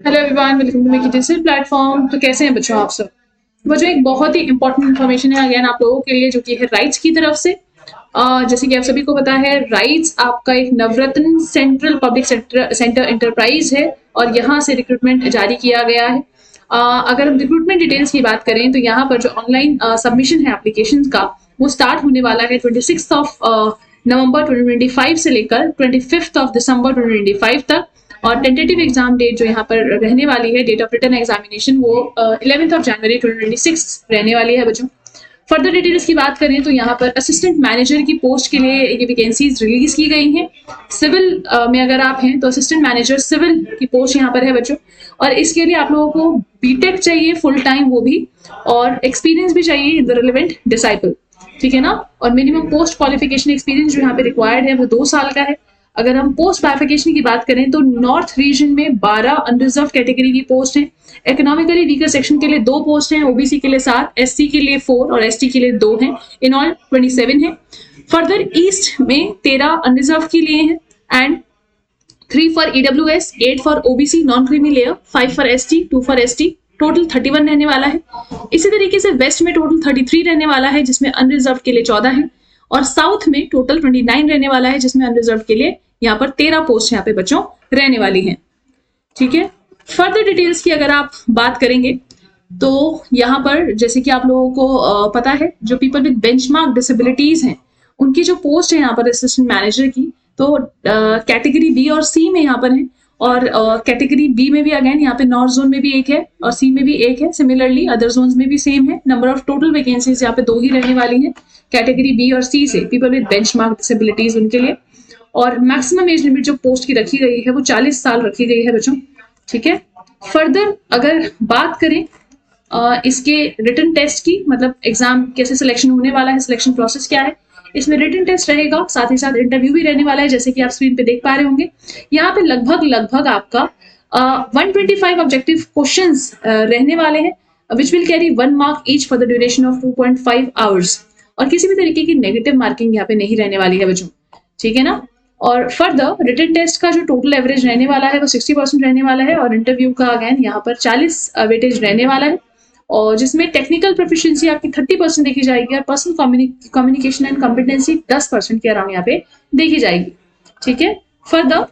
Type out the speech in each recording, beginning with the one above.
Hello everyone, welcome to Meki digital platform. तो कैसे हैं बच्चों आप सब? बच्चों, एक बहुत ही इंपॉर्टेंट इन्फॉर्मेशन है अगेन आप लोगों के लिए, जो कि है राइट्स की तरफ से। जैसे कि आप सभी को पता है, राइट्स आपका एक नवरत्न सेंट्रल पब्लिक सेंटर एंटरप्राइज है और यहाँ से रिक्रूटमेंट जारी किया गया है। अगर हम रिक्रूटमेंट डिटेल्स की बात करें तो यहाँ पर जो ऑनलाइन सबमिशन है एप्लीकेशन का, वो स्टार्ट होने वाला है 26 ऑफ नवंबर 2025 से लेकर 25 ऑफ दिसंबर 2025 तक। और टेंटेटिव एग्जाम डेट जो यहाँ पर रहने वाली है, डेट ऑफ रिटर्न एग्जामिनेशन, वो 11 ऑफ जनवरी 2026 रहने वाली है बच्चों। फर्दर डिटेल्स की बात करें तो यहाँ पर असिस्टेंट मैनेजर की पोस्ट के लिए ये वैकेंसीज रिलीज की गई हैं। सिविल में अगर आप हैं तो असिस्टेंट मैनेजर सिविल की पोस्ट यहाँ पर है बच्चों। और इसके लिए आप लोगों को बीटेक चाहिए फुल टाइम, वो भी, और एक्सपीरियंस भी चाहिए इन द रिलेवेंट डिसाइपल, ठीक है ना। और मिनिमम पोस्ट क्वालिफिकेशन एक्सपीरियंस जो यहाँ पे रिक्वायर्ड है वो 2 साल का है। अगर हम पोस्ट बाइफिकेशन की बात करें तो नॉर्थ रीजन में 12 अनरिजर्व कैटेगरी की पोस्ट है। इकोनॉमिकली वीकर सेक्शन के लिए 2 पोस्ट हैं, ओबीसी के लिए 7, एससी के लिए 4 और एसटी के लिए 2 हैं। इन ऑल 27 है। फर्दर ईस्ट में 13 अनरिजर्व के लिए हैं and 3 for EWS, 8 for OBC non creamy layer, 5 for ST, 2 for ST. Total 31 रहने वाला है। इसी तरीके से वेस्ट में टोटल 33 रहने वाला है, जिसमें अनरिजर्व के लिए 14 है। और साउथ में टोटल 29 रहने वाला है, जिसमें अनरिजर्व के लिए यहाँ पर 13 पोस्ट यहाँ पे बच्चों रहने वाली हैं, ठीक है। फर्दर डिटेल्स की अगर आप बात करेंगे तो यहाँ पर जैसे कि आप लोगों को पता है, जो पीपल विद बेंचमार्क डिसेबिलिटीज हैं उनकी जो पोस्ट है यहाँ पर असिस्टेंट मैनेजर की, तो कैटेगरी बी और सी में यहाँ पर है। और कैटेगरी बी में भी अगेन यहाँ पे नॉर्थ जोन में भी एक है और सी में भी एक है। सिमिलरली अदर जोन्स में भी सेम है। नंबर ऑफ टोटल वैकेंसीज यहाँ पे 2 ही रहने वाली हैं, कैटेगरी बी और सी से, पीपल विद बेंचमार्क डिसेबिलिटीज उनके लिए। और मैक्सिमम एज लिमिट जो पोस्ट की रखी गई है वो 40 साल रखी गई है बच्चों, ठीक है। फर्दर अगर बात करें इसके रिटन टेस्ट की, मतलब एग्जाम कैसे सिलेक्शन होने वाला है, सिलेक्शन प्रोसेस क्या है, इसमें रिटन टेस्ट रहेगा, साथ ही साथ इंटरव्यू भी रहने वाला है, जैसे कि आप स्क्रीन पे देख पा रहे होंगे। यहाँ पे लगभग आपका 125 ऑब्जेक्टिव क्वेश्चंस रहने वाले हैं, which will carry 1 mark each for the duration of 2.5 hours. और किसी भी तरीके की नेगेटिव मार्किंग यहाँ पे नहीं रहने वाली है बच्चों, ठीक है ना। और फर्दर रिटन टेस्ट का जो टोटल एवरेज रहने वाला है वो 60% रहने वाला है। और इंटरव्यू का अगेन यहाँ पर 40 वेटेज रहने वाला है, और जिसमें टेक्निकल प्रोफिशिएंसी आपकी 30% देखी जाएगी और पर्सनल कम्युनिकेशन एंड कॉम्पिटेंसी 10% के अराउंड यहाँ पे देखी जाएगी, ठीक है। फर्दर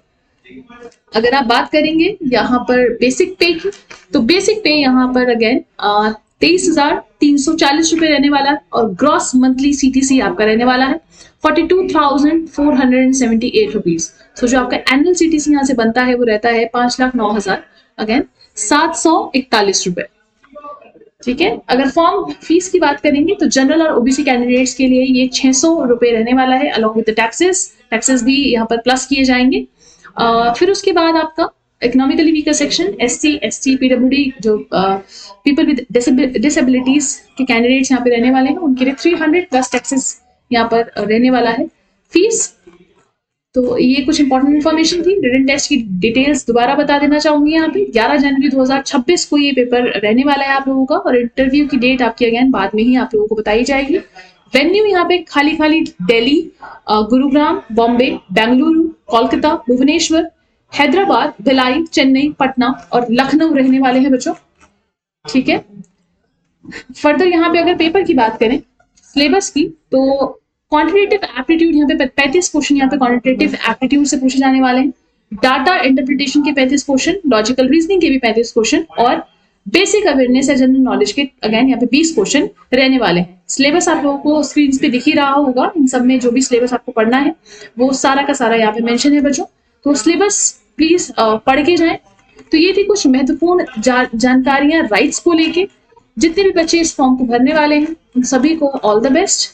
अगर आप बात करेंगे यहाँ पर बेसिक पे की, तो बेसिक पे यहाँ पर अगेन 23,340 रुपए रहने वाला है। और ग्रॉस मंथली सीटीसी आपका रहने वाला है 42,478 रुपीज। तो जो आपका एनुअल सीटीसी यहाँ से बनता है वो रहता है 5,09,000 अगेन 741 रुपए, ठीक है। अगर फॉर्म फीस की बात करेंगे तो जनरल और ओबीसी कैंडिडेट्स के लिए ये 600 रुपए रहने वाला है, अलॉन्ग विद टैक्सेस भी यहाँ पर प्लस किए जाएंगे। फिर उसके बाद आपका economically weaker section, SC, ST, PWD, जो पीपल विद डिसेबिलिटीज के कैंडिडेट्स यहाँ पे रहने वाले हैं, उनके लिए 300 प्लस टैक्सेस यहाँ पर रहने वाला है फीस। तो ये कुछ इंपॉर्टेंट इन्फॉर्मेशन थी। रिटन टेस्ट की डिटेल्स दोबारा बता देना चाहूंगी यहाँ पे, 11 जनवरी 2026 को ये पेपर रहने वाला है आप लोगों का। और इंटरव्यू की डेट आपकी अगेन बाद में ही आप लोगों को बताई जाएगी। वेन्यू यहाँ पे खाली दिल्ली, गुरुग्राम, बॉम्बे, बेंगलुरु, कोलकाता, भुवनेश्वर, हैदराबाद, भिलाई, चेन्नई, पटना और लखनऊ रहने वाले हैं बच्चों, ठीक है। फर्दर यहाँ पे अगर पेपर की बात करें सिलेबस की, तो क्वांटिटेटिव एप्टीट्यूड यहाँ पे 35 क्वेश्चन यहाँ पे क्वांटिटेटिव एप्टीट्यूड से पूछे जाने वाले हैं। डाटा इंटरप्रिटेशन के 35 क्वेश्चन, लॉजिकल रीजनिंग के भी 35 क्वेश्चन और बेसिक अवेयरनेस या जनरल नॉलेज के अगेन यहाँ पे 20 क्वेश्चन रहने वाले हैं। सिलेबस आप लोगों को स्क्रीन पे दिख ही रहा होगा। इन सब में जो भी सिलेबस आपको पढ़ना है वो सारा का सारा यहाँ पे मेंशन है बच्चों। तो सिलेबस प्लीज पढ़ के जाएं। तो ये थी कुछ महत्वपूर्ण जानकारियां राइट्स को लेके। जितने भी बच्चे इस फॉर्म को भरने वाले हैं उन सभी को ऑल द बेस्ट।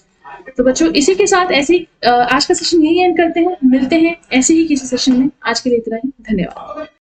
तो बच्चों इसी के साथ ऐसे आज का सेशन यही एंड करते हैं, मिलते हैं ऐसे ही किसी सेशन में। आज के लिए इतना ही, धन्यवाद।